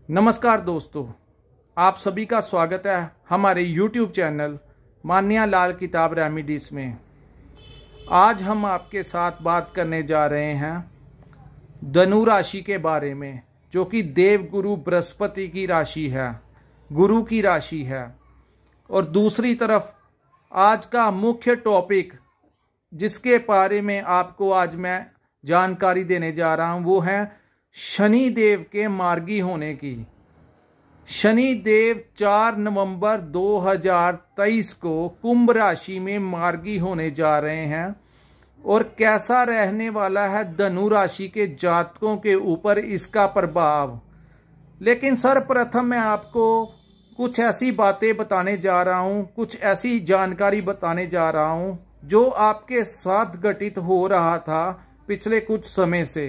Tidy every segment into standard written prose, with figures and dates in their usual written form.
नमस्कार दोस्तों, आप सभी का स्वागत है हमारे YouTube चैनल मान्या लाल किताब रेमेडीज में। आज हम आपके साथ बात करने जा रहे हैं धनु राशि के बारे में, जो कि देव गुरु बृहस्पति की राशि है, गुरु की राशि है। और दूसरी तरफ आज का मुख्य टॉपिक जिसके बारे में आपको आज मैं जानकारी देने जा रहा हूं वो है शनि देव के मार्गी होने की। शनि देव 4 नवंबर 2023 को कुंभ राशि में मार्गी होने जा रहे हैं और कैसा रहने वाला है धनु राशि के जातकों के ऊपर इसका प्रभाव। लेकिन सर्वप्रथम मैं आपको कुछ ऐसी बातें बताने जा रहा हूं, कुछ ऐसी जानकारी बताने जा रहा हूं जो आपके साथ घटित हो रहा था पिछले कुछ समय से।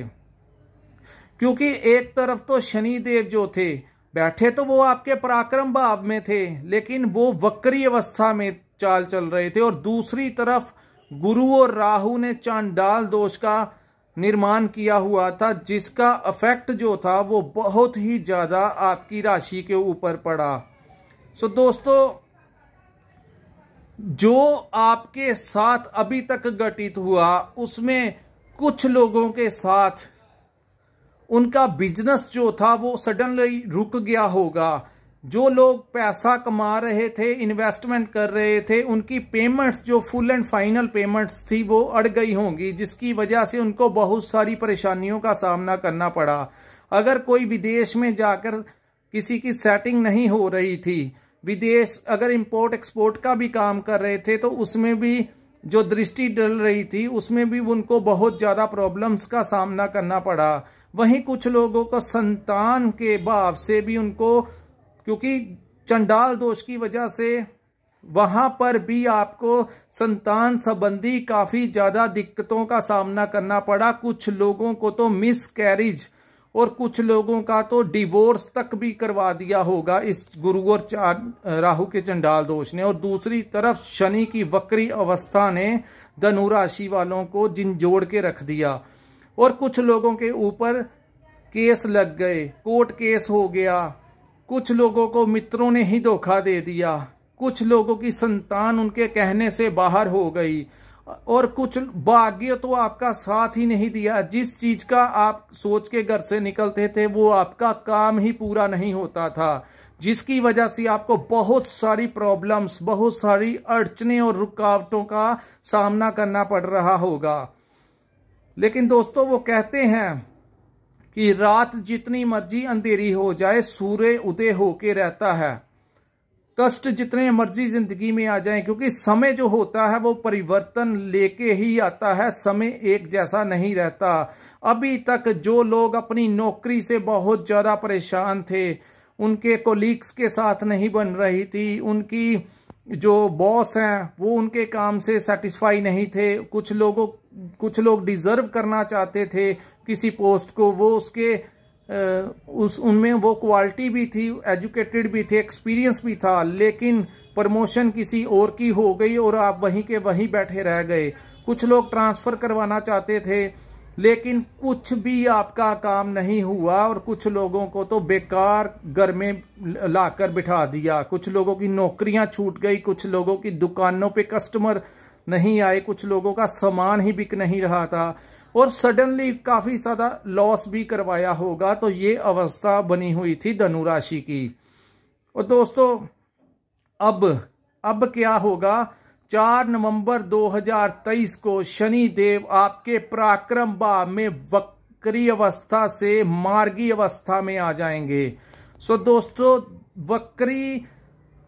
क्योंकि एक तरफ तो शनि देव जो थे बैठे तो वो आपके पराक्रम भाव में थे, लेकिन वो वक्री अवस्था में चाल चल रहे थे, और दूसरी तरफ गुरु और राहु ने चांडाल दोष का निर्माण किया हुआ था, जिसका इफेक्ट जो था वो बहुत ही ज्यादा आपकी राशि के ऊपर पड़ा। सो दोस्तों, जो आपके साथ अभी तक घटित हुआ उसमें कुछ लोगों के साथ उनका बिजनेस जो था वो सडनली रुक गया होगा। जो लोग पैसा कमा रहे थे, इन्वेस्टमेंट कर रहे थे, उनकी पेमेंट्स जो फुल एंड फाइनल पेमेंट्स थी वो अड़ गई होंगी, जिसकी वजह से उनको बहुत सारी परेशानियों का सामना करना पड़ा। अगर कोई विदेश में जाकर किसी की सेटिंग नहीं हो रही थी, विदेश अगर इंपोर्ट एक्सपोर्ट का भी काम कर रहे थे, तो उसमें भी जो दृष्टि डल रही थी उसमें भी उनको बहुत ज्यादा प्रॉब्लम्स का सामना करना पड़ा। वहीं कुछ लोगों को संतान के भाव से भी उनको, क्योंकि चंडाल दोष की वजह से वहां पर भी आपको संतान संबंधी काफी ज्यादा दिक्कतों का सामना करना पड़ा। कुछ लोगों को तो मिसकैरेज और कुछ लोगों का तो डिवोर्स तक भी करवा दिया होगा इस गुरु और राहु के चंडाल दोष ने। और दूसरी तरफ शनि की वक्री अवस्था ने धनु राशि वालों को झिंझोड़ के रख दिया, और कुछ लोगों के ऊपर केस लग गए, कोर्ट केस हो गया। कुछ लोगों को मित्रों ने ही धोखा दे दिया, कुछ लोगों की संतान उनके कहने से बाहर हो गई, और कुछ भाग्य तो आपका साथ ही नहीं दिया। जिस चीज का आप सोच के घर से निकलते थे वो आपका काम ही पूरा नहीं होता था, जिसकी वजह से आपको बहुत सारी प्रॉब्लम्स, बहुत सारी अड़चने और रुकावटों का सामना करना पड़ रहा होगा। लेकिन दोस्तों, वो कहते हैं कि रात जितनी मर्जी अंधेरी हो जाए, सूर्य उदय होके रहता है। कष्ट जितने मर्जी जिंदगी में आ जाएं, क्योंकि समय जो होता है वो परिवर्तन लेके ही आता है, समय एक जैसा नहीं रहता। अभी तक जो लोग अपनी नौकरी से बहुत ज्यादा परेशान थे, उनके कोलीग्स के साथ नहीं बन रही थी, उनकी जो बॉस हैं वो उनके काम से सेटिस्फाई नहीं थे, कुछ लोग डिजर्व करना चाहते थे किसी पोस्ट को, वो उनमें वो क्वालिटी भी थी, एजुकेटेड भी थे, एक्सपीरियंस भी था, लेकिन प्रमोशन किसी और की हो गई और आप वहीं के वहीं बैठे रह गए। कुछ लोग ट्रांसफर करवाना चाहते थे, लेकिन कुछ भी आपका काम नहीं हुआ, और कुछ लोगों को तो बेकार घर में लाकर बिठा दिया। कुछ लोगों की नौकरियां छूट गई, कुछ लोगों की दुकानों पे कस्टमर नहीं आए, कुछ लोगों का सामान ही बिक नहीं रहा था, और सडनली काफी ज्यादा लॉस भी करवाया होगा। तो ये अवस्था बनी हुई थी धनु राशि की। और दोस्तों, अब क्या होगा? 4 नवंबर 2023 को शनि देव आपके पराक्रम भाव में वक्री अवस्था से मार्गी अवस्था में आ जाएंगे। सो दोस्तों, वक्री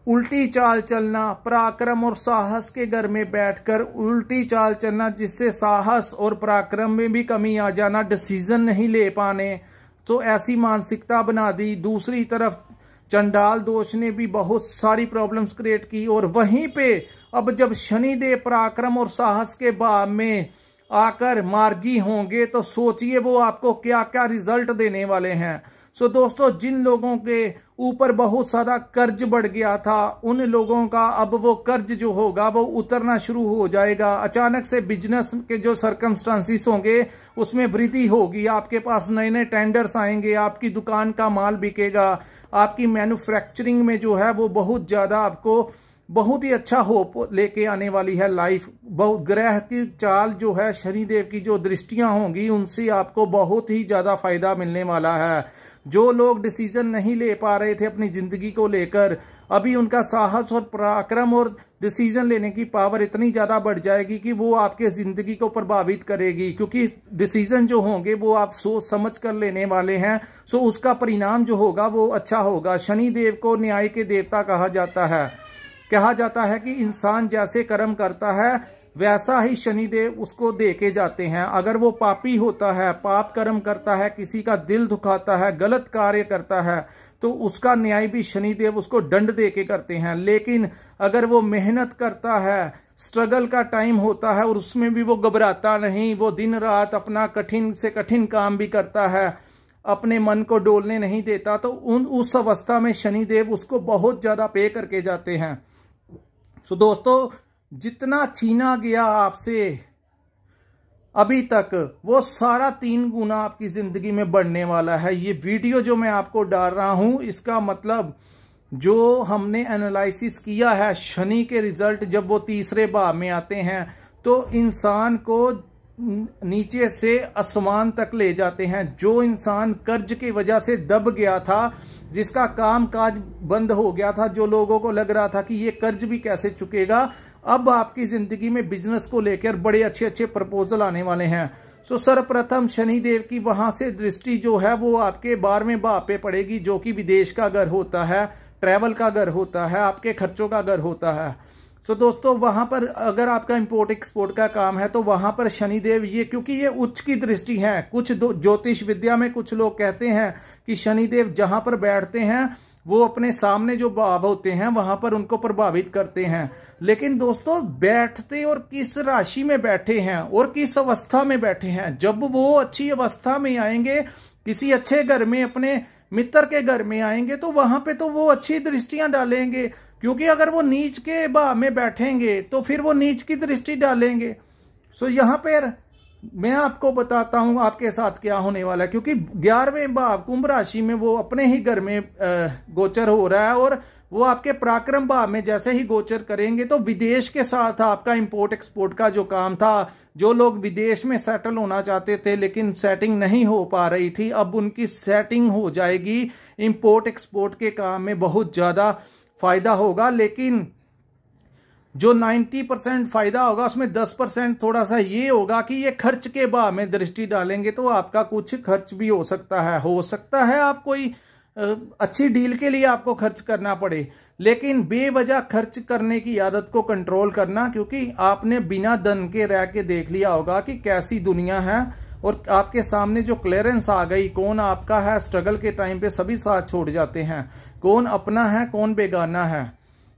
उल्टी चाल चलना, पराक्रम और साहस के घर में बैठकर उल्टी चाल चलना, जिससे साहस और पराक्रम में भी कमी आ जाना, डिसीजन नहीं ले पाने, तो ऐसी मानसिकता बना दी। दूसरी तरफ चंडाल दोष ने भी बहुत सारी प्रॉब्लम्स क्रिएट की, और वहीं पे अब जब शनि देव पराक्रम और साहस के भाव में आकर मार्गी होंगे तो सोचिए वो आपको क्या क्या रिजल्ट देने वाले हैं। सो दोस्तों, जिन लोगों के ऊपर बहुत सारा कर्ज बढ़ गया था, उन लोगों का अब वो कर्ज जो होगा वो उतरना शुरू हो जाएगा। अचानक से बिजनेस के जो सर्कमस्टांसिस होंगे उसमें वृद्धि होगी, आपके पास नए नए टेंडर्स आएंगे, आपकी दुकान का माल बिकेगा, आपकी मैन्युफैक्चरिंग में जो है वो बहुत ज़्यादा आपको बहुत ही अच्छा होप लेके आने वाली है लाइफ। बहुत ग्रह की चाल जो है, शनिदेव की जो दृष्टियां होंगी, उनसे आपको बहुत ही ज़्यादा फायदा मिलने वाला है। जो लोग डिसीजन नहीं ले पा रहे थे अपनी जिंदगी को लेकर, अभी उनका साहस और पराक्रम और डिसीजन लेने की पावर इतनी ज़्यादा बढ़ जाएगी कि वो आपके ज़िंदगी को प्रभावित करेगी, क्योंकि डिसीजन जो होंगे वो आप सोच समझ कर लेने वाले हैं। सो उसका परिणाम जो होगा वो अच्छा होगा। शनिदेव को न्याय के देवता कहा जाता है। कहा जाता है कि इंसान जैसे कर्म करता है वैसा ही शनिदेव उसको दे के जाते हैं। अगर वो पापी होता है, पाप कर्म करता है, किसी का दिल दुखाता है, गलत कार्य करता है, तो उसका न्याय भी शनिदेव उसको दंड दे के करते हैं। लेकिन अगर वो मेहनत करता है, स्ट्रगल का टाइम होता है और उसमें भी वो घबराता नहीं, वो दिन रात अपना कठिन से कठिन काम भी करता है, अपने मन को डोलने नहीं देता, तो उस अवस्था में शनिदेव उसको बहुत ज्यादा पे करके जाते हैं। सो दोस्तों, जितना छीना गया आपसे अभी तक, वो सारा 3 गुना आपकी जिंदगी में बढ़ने वाला है। ये वीडियो जो मैं आपको डाल रहा हूं, इसका मतलब जो हमने एनालिसिस किया है, शनि के रिजल्ट जब वो तीसरे भाव में आते हैं तो इंसान को नीचे से आसमान तक ले जाते हैं। जो इंसान कर्ज की वजह से दब गया था, जिसका काम काज बंद हो गया था, जो लोगों को लग रहा था कि ये कर्ज भी कैसे चुकेगा, अब आपकी जिंदगी में बिजनेस को लेकर बड़े अच्छे अच्छे प्रपोजल आने वाले हैं। सो सर्वप्रथम शनिदेव की वहां से दृष्टि जो है वो आपके 12वें भाव पे पड़ेगी, जो कि विदेश का घर होता है, ट्रैवल का घर होता है, आपके खर्चों का घर होता है। सो दोस्तों, वहां पर अगर आपका इंपोर्ट एक्सपोर्ट का काम है तो वहां पर शनिदेव ये, क्योंकि ये उच्च की दृष्टि है, कुछ ज्योतिष विद्या में कुछ लोग कहते हैं कि शनिदेव जहां पर बैठते हैं वो अपने सामने जो भाव होते हैं वहां पर उनको प्रभावित करते हैं। लेकिन दोस्तों, बैठते और किस राशि में बैठे हैं और किस अवस्था में बैठे हैं, जब वो अच्छी अवस्था में आएंगे, किसी अच्छे घर में, अपने मित्र के घर में आएंगे, तो वहां पे तो वो अच्छी दृष्टियां डालेंगे। क्योंकि अगर वो नीच के भाव में बैठेंगे तो फिर वो नीच की दृष्टि डालेंगे। सो यहां पर मैं आपको बताता हूं आपके साथ क्या होने वाला है, क्योंकि 11वें भाव कुंभ राशि में वो अपने ही घर में गोचर हो रहा है, और वो आपके पराक्रम भाव में जैसे ही गोचर करेंगे तो विदेश के साथ आपका इंपोर्ट एक्सपोर्ट का जो काम था, जो लोग विदेश में सेटल होना चाहते थे लेकिन सेटिंग नहीं हो पा रही थी, अब उनकी सेटिंग हो जाएगी। इंपोर्ट एक्सपोर्ट के काम में बहुत ज्यादा फायदा होगा, लेकिन जो 90% फायदा होगा उसमें 10% थोड़ा सा ये होगा कि ये खर्च के भाव में दृष्टि डालेंगे तो आपका कुछ खर्च भी हो सकता है आप कोई अच्छी डील के लिए आपको खर्च करना पड़े। लेकिन बेवजह खर्च करने की आदत को कंट्रोल करना, क्योंकि आपने बिना धन के रह के देख लिया होगा कि कैसी दुनिया है, और आपके सामने जो क्लियरेंस आ गई, कौन आपका है। स्ट्रगल के टाइम पे सभी साथ छोड़ जाते हैं, कौन अपना है कौन बेगाना है।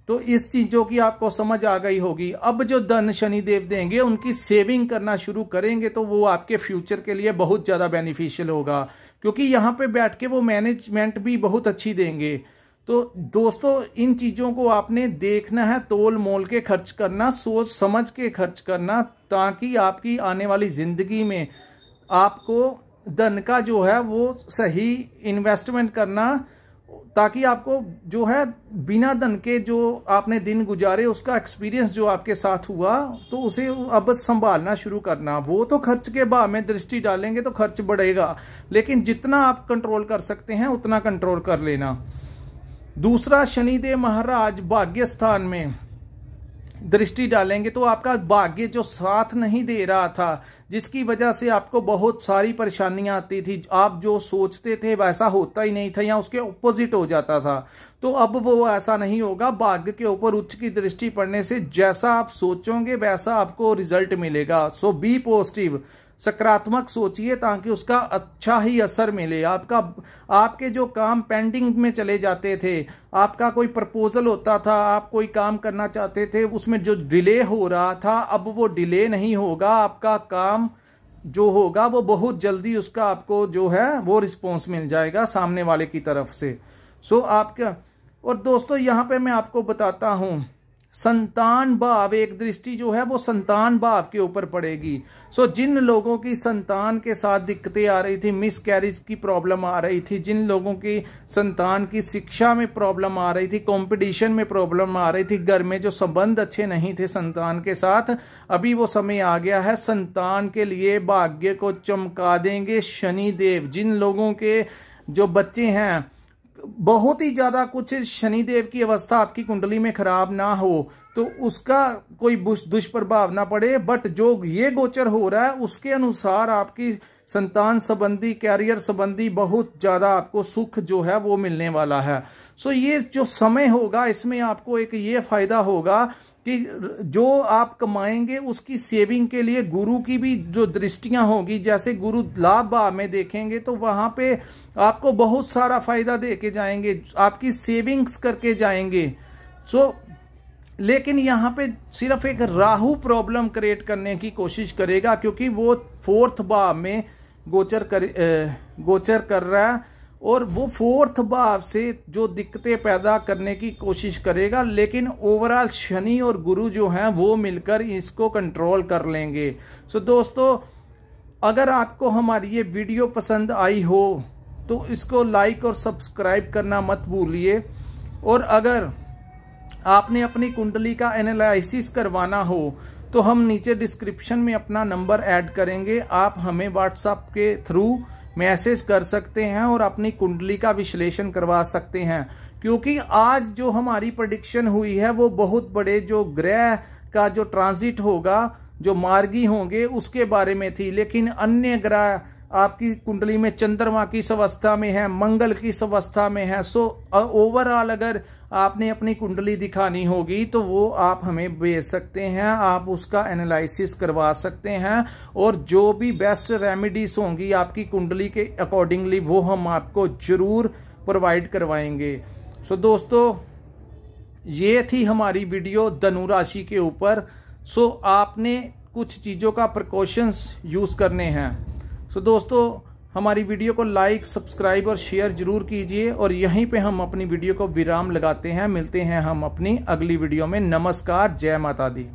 तो इस चीजों की आपको समझ आ गई होगी। अब जो धन शनिदेव देंगे, उनकी सेविंग करना शुरू करेंगे तो वो आपके फ्यूचर के लिए बहुत ज्यादा बेनिफिशियल होगा, क्योंकि यहाँ पे बैठ के वो मैनेजमेंट भी बहुत अच्छी देंगे। तो दोस्तों, इन चीजों को आपने देखना है, तोल मोल के खर्च करना, सोच समझ के खर्च करना, ताकि आपकी आने वाली जिंदगी में आपको धन का जो है वो सही इन्वेस्टमेंट करना, ताकि आपको जो है बिना धन के जो आपने दिन गुजारे, उसका एक्सपीरियंस जो आपके साथ हुआ, तो उसे अब संभालना शुरू करना। वो तो खर्च के भाव में दृष्टि डालेंगे तो खर्च बढ़ेगा, लेकिन जितना आप कंट्रोल कर सकते हैं उतना कंट्रोल कर लेना। दूसरा, शनिदेव महाराज भाग्य स्थान में दृष्टि डालेंगे तो आपका भाग्य जो साथ नहीं दे रहा था, जिसकी वजह से आपको बहुत सारी परेशानियां आती थी, आप जो सोचते थे वैसा होता ही नहीं था या उसके ऑपोजिट हो जाता था, तो अब वो ऐसा नहीं होगा। भाग्य के ऊपर उच्च की दृष्टि पड़ने से जैसा आप सोचोगे वैसा आपको रिजल्ट मिलेगा। सो बी पॉजिटिव, सकारात्मक सोचिए ताकि उसका अच्छा ही असर मिले। आपके जो काम पेंडिंग में चले जाते थे, आपका कोई प्रपोजल होता था, आप कोई काम करना चाहते थे, उसमें जो डिले हो रहा था, अब वो डिले नहीं होगा, आपका काम जो होगा वो बहुत जल्दी उसका आपको जो है वो रिस्पॉन्स मिल जाएगा सामने वाले की तरफ से। सो आपका, और दोस्तों यहाँ पे मैं आपको बताता हूं, संतान भाव, एक दृष्टि जो है वो संतान भाव के ऊपर पड़ेगी। सो जिन लोगों की संतान के साथ दिक्कतें आ रही थी, मिस कैरेज की प्रॉब्लम आ रही थी, जिन लोगों की संतान की शिक्षा में प्रॉब्लम आ रही थी, कंपटीशन में प्रॉब्लम आ रही थी, घर में जो संबंध अच्छे नहीं थे संतान के साथ, अभी वो समय आ गया है, संतान के लिए भाग्य को चमका देंगे शनिदेव। जिन लोगों के जो बच्चे हैं बहुत ही ज्यादा कुछ शनिदेव की अवस्था आपकी कुंडली में खराब ना हो तो उसका कोई दुष्प्रभाव ना पड़े, बट जो ये गोचर हो रहा है उसके अनुसार आपकी संतान संबंधी, कैरियर संबंधी बहुत ज्यादा आपको सुख जो है वो मिलने वाला है। सो ये जो समय होगा इसमें आपको एक ये फायदा होगा कि जो आप कमाएंगे उसकी सेविंग के लिए गुरु की भी जो दृष्टियां होगी, जैसे गुरु लाभ भाव में देखेंगे तो वहां पे आपको बहुत सारा फायदा दे के जाएंगे, आपकी सेविंग्स करके जाएंगे। सो लेकिन यहाँ पे सिर्फ एक राहु प्रॉब्लम क्रिएट करने की कोशिश करेगा, क्योंकि वो 4th भाव में गोचर कर रहा है और वो 4th भाव से जो दिक्कतें पैदा करने की कोशिश करेगा, लेकिन ओवरऑल शनि और गुरु जो हैं वो मिलकर इसको कंट्रोल कर लेंगे। सो दोस्तों, अगर आपको हमारी ये वीडियो पसंद आई हो तो इसको लाइक और सब्सक्राइब करना मत भूलिए, और अगर आपने अपनी कुंडली का एनालिसिस करवाना हो तो हम नीचे डिस्क्रिप्शन में अपना नंबर ऐड करेंगे, आप हमें व्हाट्सएप के थ्रू मैसेज कर सकते हैं और अपनी कुंडली का विश्लेषण करवा सकते हैं। क्योंकि आज जो हमारी प्रेडिक्शन हुई है वो बहुत बड़े जो ग्रह का जो ट्रांजिट होगा, जो मार्गी होंगे उसके बारे में थी, लेकिन अन्य ग्रह आपकी कुंडली में चंद्रमा की अवस्था में है, मंगल की अवस्था में है। सो ओवरऑल अगर आपने अपनी कुंडली दिखानी होगी तो वो आप हमें भेज सकते हैं, आप उसका एनालिसिस करवा सकते हैं, और जो भी बेस्ट रेमेडीज होंगी आपकी कुंडली के अकॉर्डिंगली वो हम आपको जरूर प्रोवाइड करवाएंगे। सो दोस्तों, ये थी हमारी वीडियो धनु राशि के ऊपर। सो आपने कुछ चीजों का प्रिकॉशंस यूज करने हैं। सो दोस्तों, हमारी वीडियो को लाइक, सब्सक्राइब और शेयर जरूर कीजिए, और यहीं पे हम अपनी वीडियो को विराम लगाते हैं। मिलते हैं हम अपनी अगली वीडियो में। नमस्कार, जय माता दी।